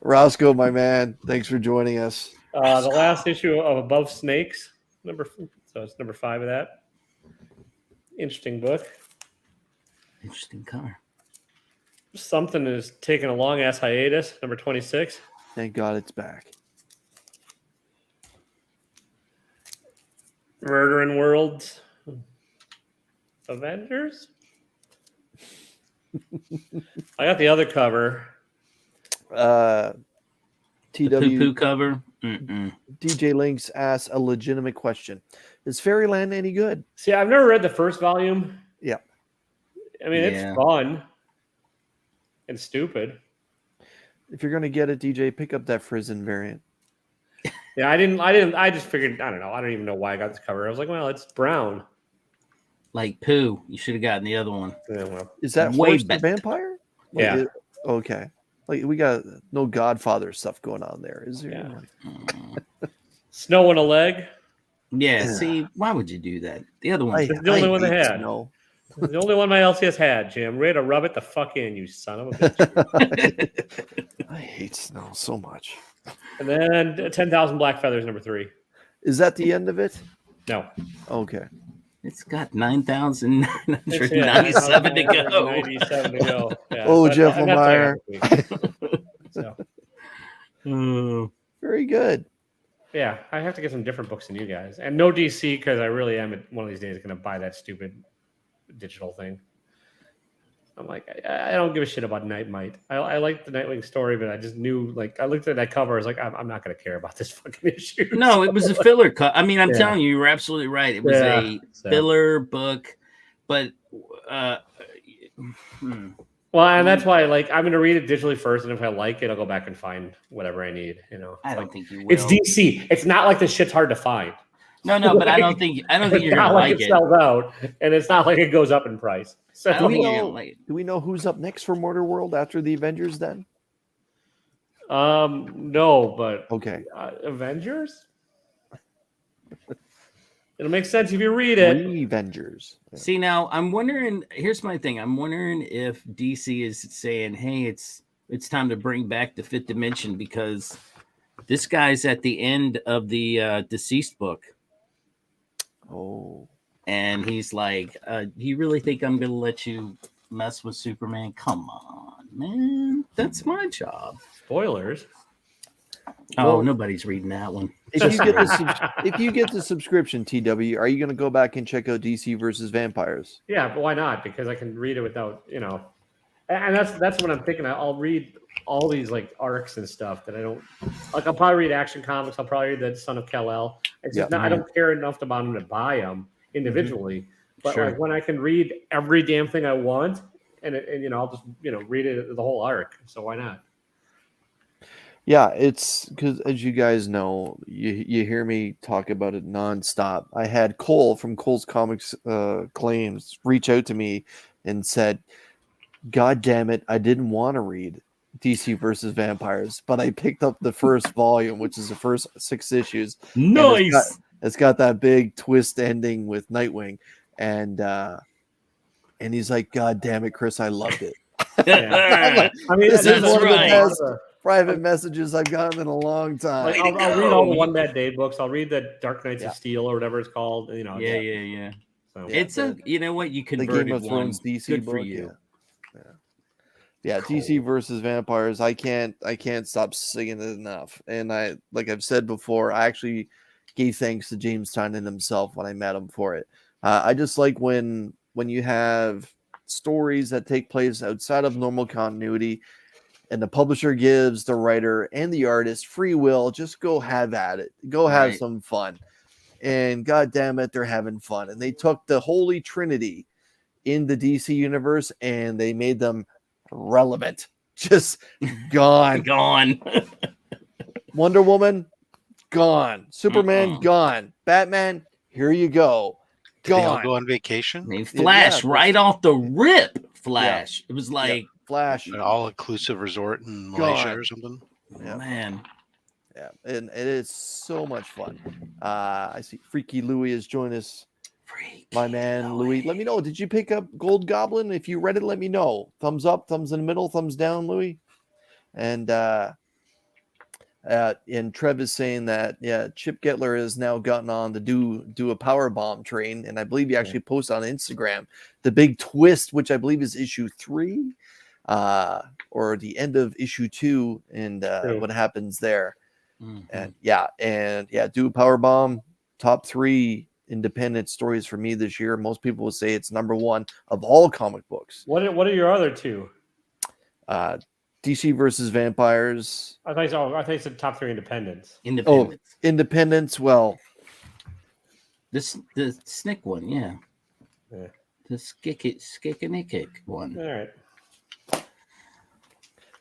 Roscoe, my man, thanks for joining us. The last issue of Above Snakes, so it's number 5 of that. Interesting book. Interesting cover. Something is taking a long ass hiatus. Number 26. Thank God it's back. Murdering Worlds. Avengers. I got the other cover. TW poo cover. DJ Links asks a legitimate question: is Fairyland any good? See, I've never read the first volume. Yeah, I mean it's fun and stupid. If you're gonna get it, DJ, pick up that Frizen variant. Yeah, I just figured, I don't know. I don't even know why I got this cover. I was like, well, it's brown. Like poo. You should have gotten the other one. Yeah, well, Is that Way Force the better. Vampire? Yeah. Okay. Like we got no Godfather stuff going on there, is there? Yeah. Snow on a leg. Yeah, Yeah. see, why would you do that? The other one. It's the only one they hate had. Snow. It's the only one my LCS had, Jim. Ready to rub it the fuck in, you son of a bitch. I hate Snow so much. And then 10,000 Black Feathers, number 3. Is that the end of it? No. Okay. It's got 9,997 to go. 97 to go. Yeah, Oh, that's- Jeff and that's Lemire. like so, Very good. yeah, I have to get some different books than you guys. And no DC, because I really am one of these days going to buy that stupid digital thing. I'm like, I don't give a shit about Night Might. I like the Nightwing story, but I just knew, like, I looked at that cover. I was like, I'm not going to care about this fucking issue. No, it was a filler cut. I mean, I'm Yeah. telling you were absolutely right. It was a filler book, but Well, and that's why, like, I'm going to read it digitally first, and if I like it, I'll go back and find whatever I need. You know, I don't like, think you will. it's DC. It's not like this shit's hard to find. No, but I don't think you're It's gonna not like like it it. sells out, and it's not like it goes up in price. So I don't think we you're know- gonna like it. Do we know who's up next for Mortar World after the Avengers then? no, but Okay. Avengers. It'll make sense if you read it. Avengers. See, now I'm wondering. Here's my thing. I'm wondering if DC is saying, "Hey, it's time to bring back the Fifth Dimension," because this guy's at the end of the Deceased book, Oh. and he's like, "You really think I'm gonna let you mess with Superman? Come on, man. That's my job." Spoilers. Oh, Well, nobody's reading that one. If you get the subscription, TW, are you going to go back and check out DC versus Vampires? Yeah, but why not? Because I can read it without, and that's what I'm thinking. I'll read all these like arcs and stuff that I don't like. I'll probably read Action Comics. I'll probably read the Son of Kal-El. It's just I don't care enough about them to buy them individually. But Sure. like when I can read every damn thing I want, and I'll just read it the whole arc. So why not? Yeah, it's because as you guys know, you hear me talk about it nonstop. I had Cole from Cole's Comics Claims reach out to me and said, "God damn it, I didn't want to read DC versus Vampires, but I picked up the first volume, which is the first 6 issues. Nice. It's got that big twist ending with Nightwing, and he's like, God damn it, Chris, I loved it." Yeah. I mean, This is That's one of the right. best private messages I've gotten in a long time. Like, I'll read all the One Bad Day books. I'll read the Dark Knights of Steel or whatever it's called. Yeah. So. It's you know what, you The converted Game of Thrones one. DC Good book. for you. Yeah, DC versus Vampires. I can't stop singing it enough. And like I've said before, I actually gave thanks to James Tynion himself when I met him for it. I just like when you have stories that take place outside of normal continuity, and the publisher gives the writer and the artist free will. Just go have at it. Go have some fun. And God damn it, they're having fun. And they took the Holy Trinity in the DC universe and they made them relevant. Just gone. Gone. Wonder Woman, gone. Superman, gone. Batman, here you go. Did they all Gone. go on vacation? They flash Yeah, right off the rip. Flash. It was like, Flash. An all-inclusive resort in Malaysia Gone. or something? Yeah. man. Yeah, and it is so much fun. I see Freaky Louie has joined us. Freak. My man Louis, let me know. Did you pick up Gold Goblin? If you read it, let me know. Thumbs up, thumbs in the middle, thumbs down, Louis. And Trev is saying that Chip Getler has now gotten on to do a power bomb train, and I believe he actually posted on Instagram the big twist, which I believe is issue 3, or the end of issue 2, and what happens there. Mhm. And do a power bomb. Top 3 independent stories for me this year. Most people would say it's number 1 of all comic books. What are your other 2? DC versus Vampires. I thought you said top 3 independents. Independence. Independence. Well, The Snick one, yeah. Yeah. The Skikinikick one. All right.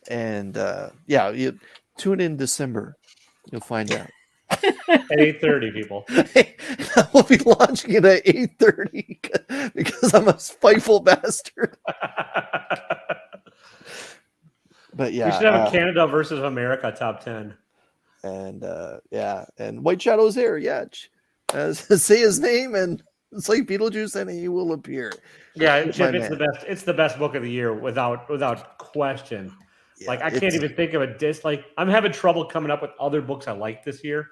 and you tune in December. You'll find out. At 8:30, people. We'll be launching it at 8:30 because I'm a spiteful bastard. But We yeah, should have a Canada versus America top 10. and and White Shadow's here. Yeah, say his name, and it's like Beetlejuice, and he will appear. Yeah, My Chip, it's man. the best. It's the best book of the year without question. Yeah, Like I can't even think of a like I'm having trouble coming up with other books I like this year.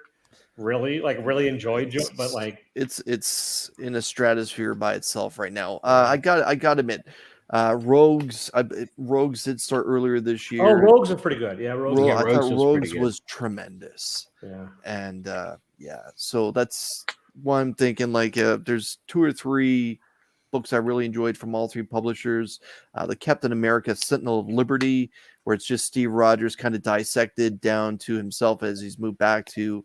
Really enjoyed, but like it's in a stratosphere by itself right now. I got to admit, Rogues did start earlier this year. oh, Rogues are pretty good. Yeah, Rogues. I Rogues thought was pretty Rogues good. was tremendous. Yeah, And so that's why I'm thinking like there's 2 or 3 books I really enjoyed from all 3 publishers. The Captain America Sentinel of Liberty, where it's just Steve Rogers kind of dissected down to himself as he's moved back to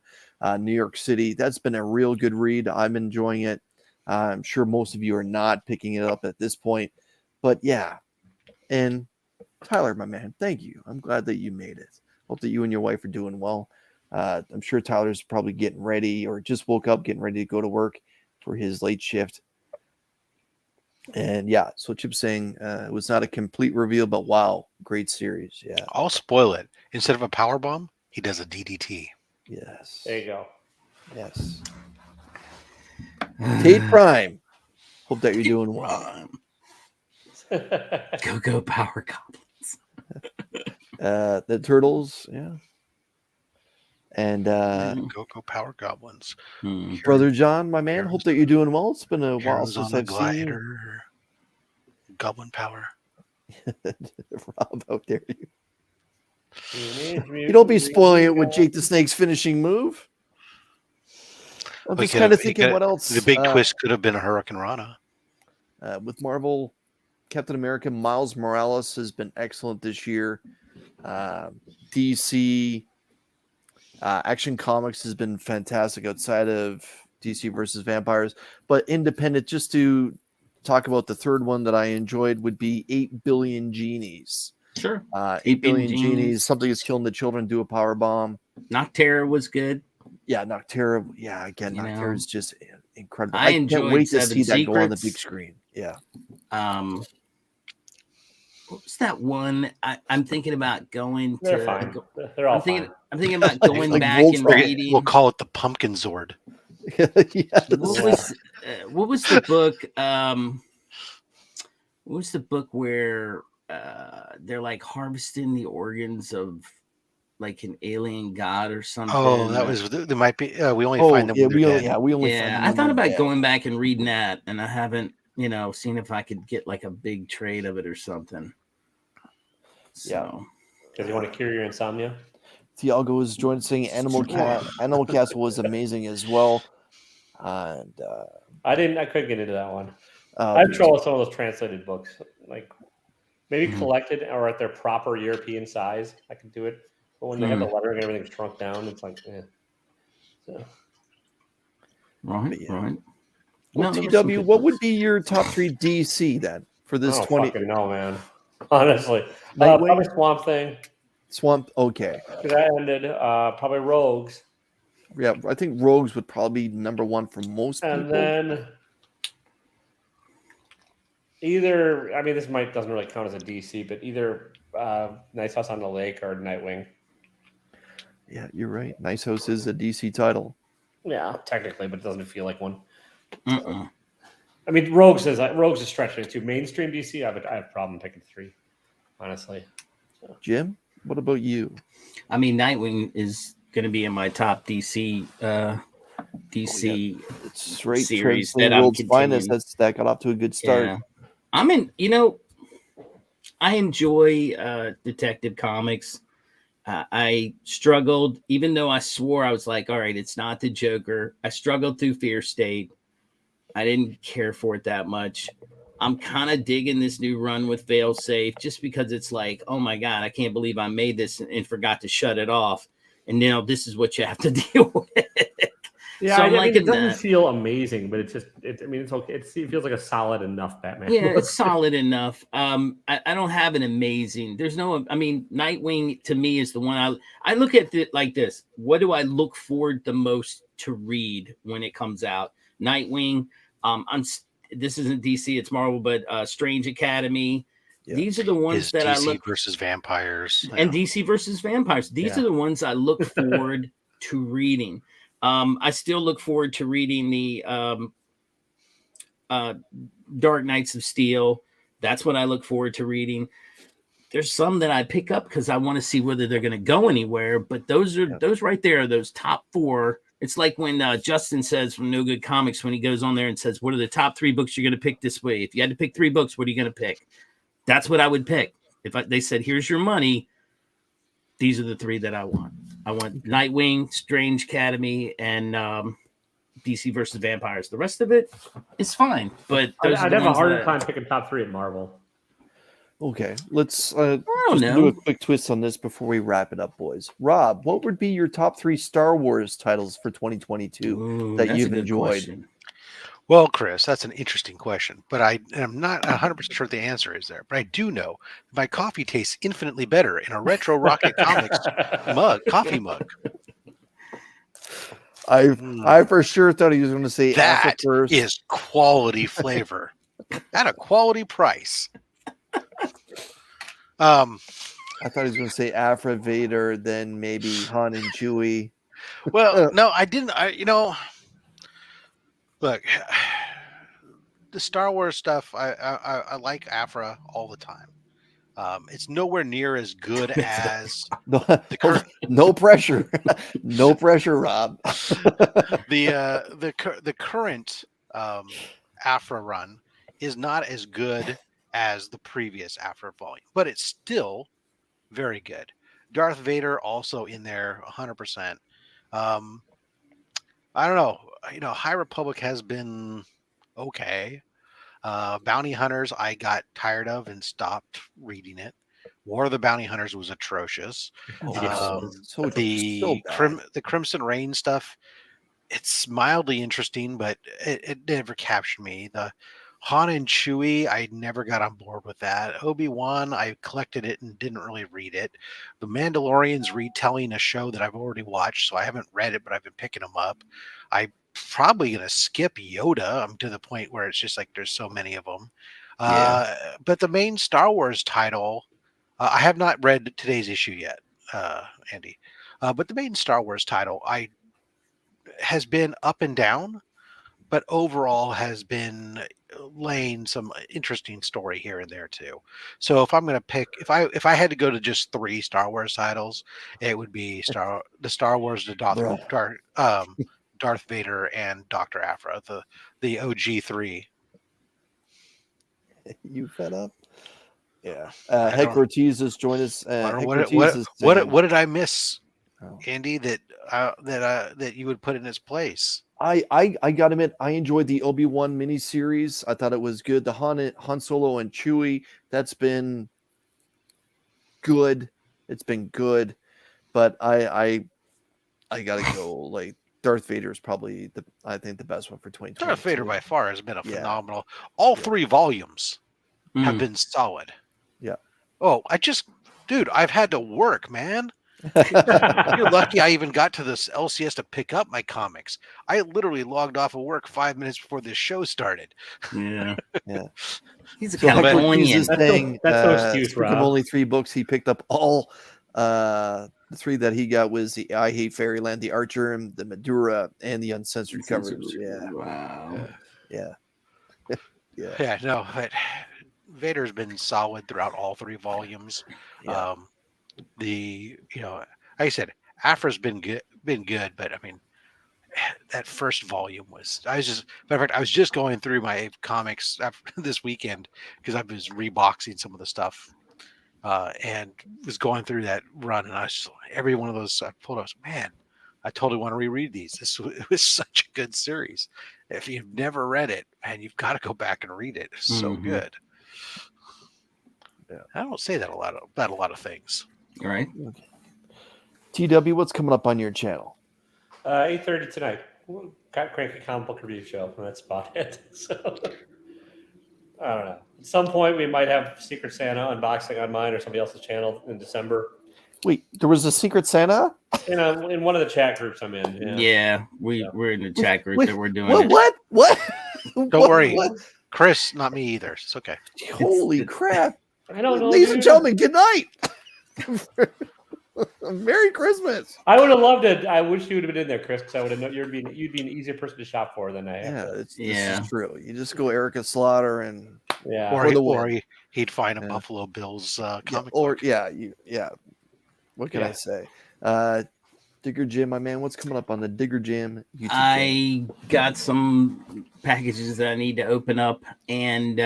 New York City. That's been a real good read. I'm enjoying it. I'm sure most of you are not picking it up at this point, but yeah. And Tyler, my man, thank you. I'm glad that you made it. Hope that you and your wife are doing well. I'm sure Tyler's probably getting ready or just woke up getting ready to go to work for his late shift. And yeah, so Chip's saying it was not a complete reveal, but wow, great series. Yeah. I'll spoil it. Instead of a power bomb, he does a DDT. Yes. there you go. Yes. Tate Prime. Hope that you're doing well. Go Power Goblins. The Turtles, yeah. And Go Power Goblins. Brother John, my man, Heroes hope that you're doing well. It's been a while Heroes since on I've the seen you. glider. Goblin Power. Rob, how dare you? You don't be spoiling it with Jake the Snake's finishing move. I'm just kind of thinking what else. The big twist could have been a Hurricane Rana. With Marvel, Captain America, Miles Morales has been excellent this year. DC, Action Comics has been fantastic outside of DC versus Vampires. But independent, just to talk about the third one that I enjoyed would be 8 Billion Genies. Sure. 8 Billion Genies. Something is killing the children. Do a power bomb. Nocterra was good. Yeah, Nocterra. Yeah, again, You Nocterra know, is just incredible. I can't enjoyed wait to Seven see that go on the Secrets. big screen. Yeah. What was that one? I'm thinking about going They're to. fine. They're all fine. I'm thinking about going Like back and Voltron. reading. We'll call it the Pumpkin Zord. Yes. What was the book? What was the book where they're like harvesting the organs of like an alien god or something? Oh, that was. There might be. We only find them. Yeah, when they're dead. we only. Yeah, find them I when thought they're about dead. going back and reading that, and I haven't, seen if I could get like a big trade of it or something. So, Because you want to cure your insomnia. Thiago is joined saying Animal Castle was amazing as well. And I couldn't get into that one. uh, I have trouble with some of those translated books. Like maybe collected or at their proper European size, I could do it. But when they have the lettering and everything shrunk down, it's like, So. right. Well, No, there were some TW, good what would books. be your top 3 DC then for this I don't 20 fucking know, man. Honestly, Nightwing? probably Swamp Thing. Swamp? Okay, Because that ended. Probably Rogues, yeah, I think Rogues would probably be number 1 for most people. and then either. I mean, this doesn't really count as a DC, but either Nice House on the Lake or Nightwing. Yeah, you're right. Nice House is a DC title. Yeah, technically, but it doesn't feel like one. Mm-mm. I mean, Rogues is stretching it too. Mainstream DC, I have a problem picking 3, honestly. Jim, what about you? I mean, Nightwing is going to be in my top DC. DC It's straight series Transcend that I'm World's Finest. continuing. That got off to a good start. Yeah. I'm in. I enjoy Detective Comics. I struggled, even though I swore I was like, all right, it's not the Joker. I struggled through Fear State. I didn't care for it that much. I'm kind of digging this new run with Failsafe just because it's like, oh my God, I can't believe I made this and forgot to shut it off. And now this is what you have to deal with. Yeah, So I I'm mean, liking it doesn't that. feel amazing, but I mean, it's okay. It feels like a solid enough Batman. Yeah, book. it's solid enough. I don't have an amazing. There's no. I mean, Nightwing to me is the one I look at it like this. What do I look forward the most to read when it comes out? Nightwing. This isn't DC, it's Marvel, but Strange Academy. Yeah. These are the ones His that I DC look versus vampires. and DC versus vampires. These Yeah. are the ones I look forward to reading. I still look forward to reading the Dark Knights of Steel. That's what I look forward to reading. There's some that I pick up because I want to see whether they're going to go anywhere. But those right there are those top 4. It's like when Justin says from No Good Comics, when he goes on there and says, what are the top 3 books you're going to pick this way? If you had to pick 3 books, what are you going to pick? That's what I would pick. If they said, here's your money, these are the 3 that I want. I want Nightwing, Strange Academy, and DC versus vampires. The rest of it is fine, but I'd have a harder time picking top 3 at Marvel. Okay, let's don't just know. do a quick twist on this before we wrap it up, boys. Rob, what would be your top 3 Star Wars titles for 2022 that you've enjoyed? Question. Well, Chris, that's an interesting question, but I am not 100% sure what the answer is there. But I do know my coffee tastes infinitely better in a Retro Rocket Comics coffee mug. I for sure thought he was going to say That first. is quality flavor at a quality price. I thought he was going to say Afra, Vader, then maybe Han and Chewie. Well, no, I didn't. Look, the Star Wars stuff. I like Afra all the time. It's nowhere near as good as no pressure, no pressure, Rob. the current Afra run is not as good as the previous Afra volume, but it's still very good. Darth Vader also in there 100%. I don't know. High Republic has been okay. Bounty Hunters, I got tired of and stopped reading it. War of the Bounty Hunters was atrocious. The Crimson Reign stuff, it's mildly interesting, but it never captured me. The Han and Chewie, I never got on board with that. Obi-Wan, I collected it and didn't really read it. The Mandalorian's retelling a show that I've already watched, so I haven't read it, but I've been picking them up. I'm probably going to skip Yoda. I'm to the point where it's just like there's so many of them. But the main Star Wars title, I have not read today's issue yet, Andy. But the main Star Wars title has been up and down, but overall has been laying some interesting story here and there too. So if I'm going to pick, if I had to go to just 3 Star Wars titles, it would be the Star Wars, Darth Vader and Dr. Aphra, the OG 3. You fed up? Yeah. Heck Ortiz has joined us. What did I miss, Andy, that you would put in its place? I got to admit, I enjoyed the Obi-Wan miniseries. I thought it was good. The Han Solo and Chewie, that's been good. It's been good, but I gotta go. Like Darth Vader is probably I think the best one for 2020. Darth Vader by far has been a phenomenal. All 3 volumes have been solid. Yeah. Oh, I've had to work, man. You're lucky I even got to this LCS to pick up my comics. I literally logged off of work 5 minutes before this show started. Yeah. He's a So Californian. Saying, that's no excuse, Rob. From only 3 books, he picked up all. The 3 that he got was the I Hate Fairyland, the Archer, and the Madura, and the Uncensored covers. Yeah. Wow. Yeah. Yeah. No, but Vader's been solid throughout all 3 volumes. Yeah. Like I said, Afra's been good, but I mean, that first volume was. Matter of fact, I was just going through my comics this weekend because I was reboxing some of the stuff, and was going through that run, and I was just, every one of those I pulled out. Man, I totally want to reread these. It was such a good series. If you've never read it, man, you've got to go back and read it. It's so good. Yeah, I don't say that about a lot of things. All right. Okay. TW, what's coming up on your channel? 8:30 tonight. Got Cranky Comic Book Review Show, and that's about it. So I don't know. At some point, we might have Secret Santa unboxing on mine or somebody else's channel in December. Wait, there was a Secret Santa? In one of the chat groups I'm in. Yeah, we're in the chat group that we're doing it. What? Don't worry, Chris. Not me either. It's okay. Holy crap! I don't know, ladies and gentlemen. Good night. Merry Christmas. I would have loved it. I wish you would have been in there, Chris, because I would have known you'd be an easier person to shop for than I am. Yeah, this is true. You just go Erica Slaughter and or he'd find a Buffalo Bills comic book. What can I say? Digger Jim, my man, what's coming up on the Digger Jim YouTube channel? I got some packages that I need to open up, and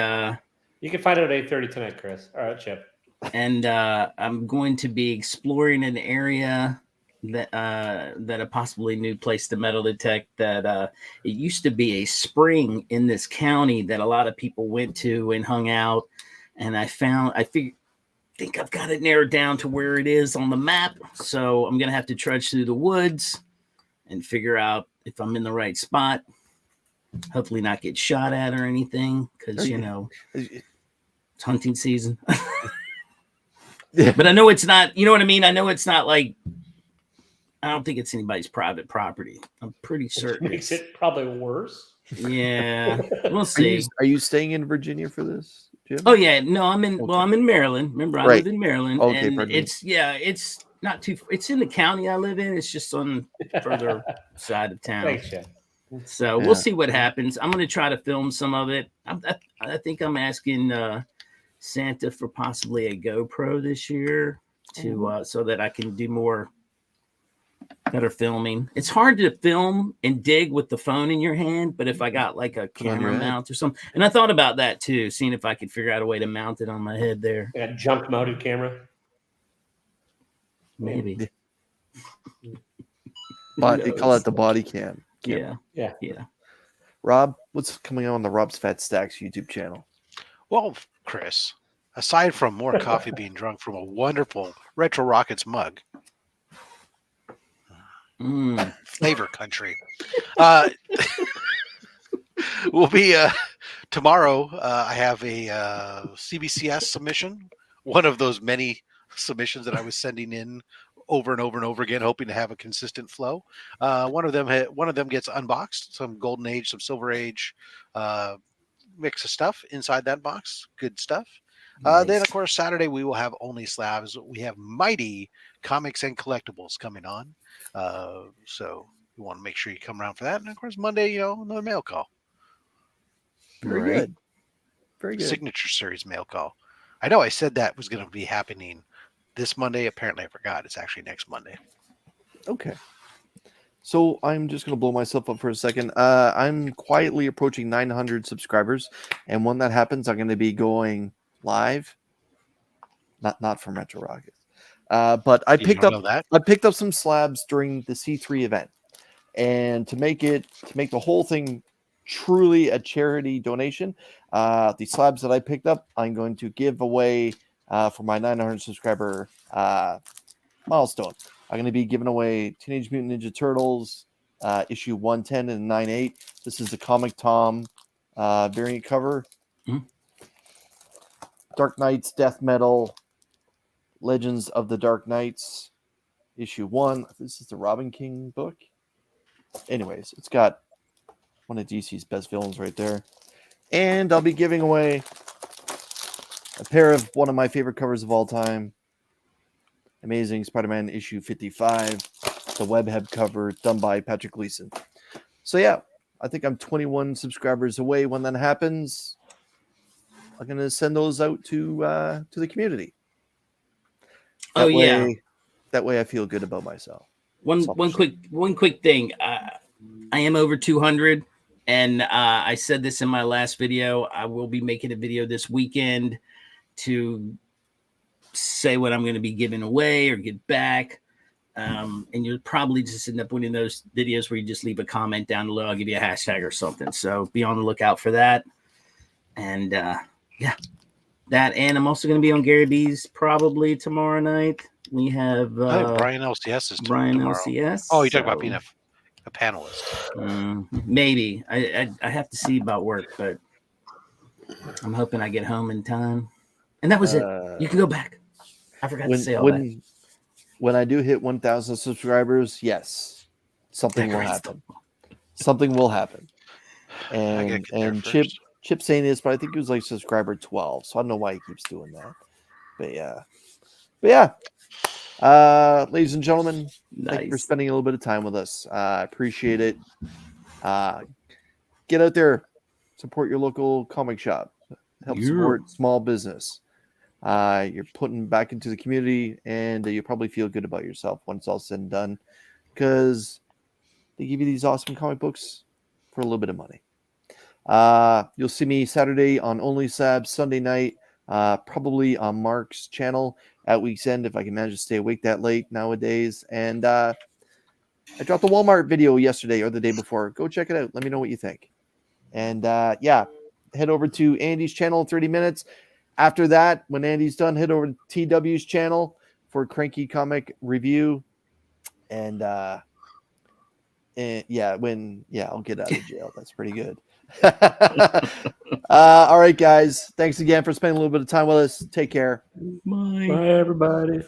you can find it at 8:30 tonight, Chris. All right, Chip. And I'm going to be exploring an area that a possibly new place to metal detect. That it used to be a spring in this county that a lot of people went to and hung out. And I think I've got it narrowed down to where it is on the map. So I'm gonna have to trudge through the woods and figure out if I'm in the right spot. Hopefully not get shot at or anything, because it's hunting season. But I know it's not, you know what I mean? I know it's not like, I don't think it's anybody's private property. I'm pretty certain. Which makes it probably worse. Yeah, we'll see. Are you staying in Virginia for this, Jim? Oh yeah, no, I'm in. Okay. Well, I'm in Maryland. Remember, I live in Maryland. Okay, and it's not too. It's in the county I live in. It's just on the further side of town. Thanks, Jim. So we'll see what happens. I'm going to try to film some of it. I think I'm asking Santa for possibly a GoPro this year to so that I can do better filming. It's hard to film and dig with the phone in your hand, but if I got like a camera mount or something, and I thought about that too, seeing if I could figure out a way to mount it on my head there. A junk mounted camera, maybe. But they call it the body cam. Yeah. Rob, what's coming on the Rob's Fat Stax YouTube channel? Well, Chris, aside from more coffee being drunk from a wonderful Retro Rockets mug, flavor country, will be tomorrow. I have a CBCS submission, one of those many submissions that I was sending in over and over and over again, hoping to have a consistent flow. One of them gets unboxed, some Golden Age, some Silver Age mix of stuff inside that box. Good stuff. Nice. Then, of course, Saturday we will have Only Slabs. We have Mighty Comics and Collectibles coming on. So you want to make sure you come around for that. And, of course, Monday, another mail call. Very good. Very good. Signature Series mail call. I know I said that was going to be happening this Monday. Apparently I forgot. It's actually next Monday. Okay. So I'm just going to blow myself up for a second. I'm quietly approaching 900 subscribers. And when that happens, I'm going to be going live. Not from Retro Rockets. But I picked up some slabs during the C3 event. And to make the whole thing truly a charity donation, the slabs that I picked up, I'm going to give away for my 900 subscriber milestone. I'm going to be giving away Teenage Mutant Ninja Turtles issue 110 and 98. This is the Comic Tom variant cover. Mm-hmm. Dark Knights, Death Metal, Legends of the Dark Knights, issue 1. This is the Robin King book. Anyways, it's got one of DC's best villains right there. And I'll be giving away a pair of one of my favorite covers of all time. Amazing Spider-Man issue 55. The webhead cover done by Patrick Gleason. So yeah, I think I'm 21 subscribers away when that happens. I'm going to send those out to the community. That way I feel good about myself. One quick thing. I am over 200. And I said this in my last video. I will be making a video this weekend to say what I'm going to be giving away or get back. And you'll probably just end up winning those videos where you just leave a comment down below. I'll give you a hashtag or something. So be on the lookout for that. And that. And I'm also going to be on Gary B's probably tomorrow night. We have Brian LCS is Brian tomorrow. LCS. Oh, you're talking about being a a panelist. Maybe I have to see about work, but I'm hoping I get home in time. And that was it. You can go back. I forgot to say all that. When I do hit 1,000 subscribers, yes, something will happen. Something will happen. And Chip saying this, but I think he was like subscriber 12, so I don't know why he keeps doing that. But yeah. Ladies and gentlemen, thank you for spending a little bit of time with us. I appreciate it. Get out there, support your local comic shop, help support small business. You're putting back into the community, and you'll probably feel good about yourself when it's all said and done, because they give you these awesome comic books for a little bit of money. You'll see me Saturday on Only Sab, Sunday night, probably on Mark's channel at week's end if I can manage to stay awake that late nowadays. And I dropped a Walmart video yesterday or the day before. Go check it out. Let me know what you think. And head over to Andy's channel in 30 minutes. After that, when Andy's done, head over to TW's channel for Cranky Comic Review. And I'll get out of jail. That's pretty good. All right, guys. Thanks again for spending a little bit of time with us. Take care. Bye everybody.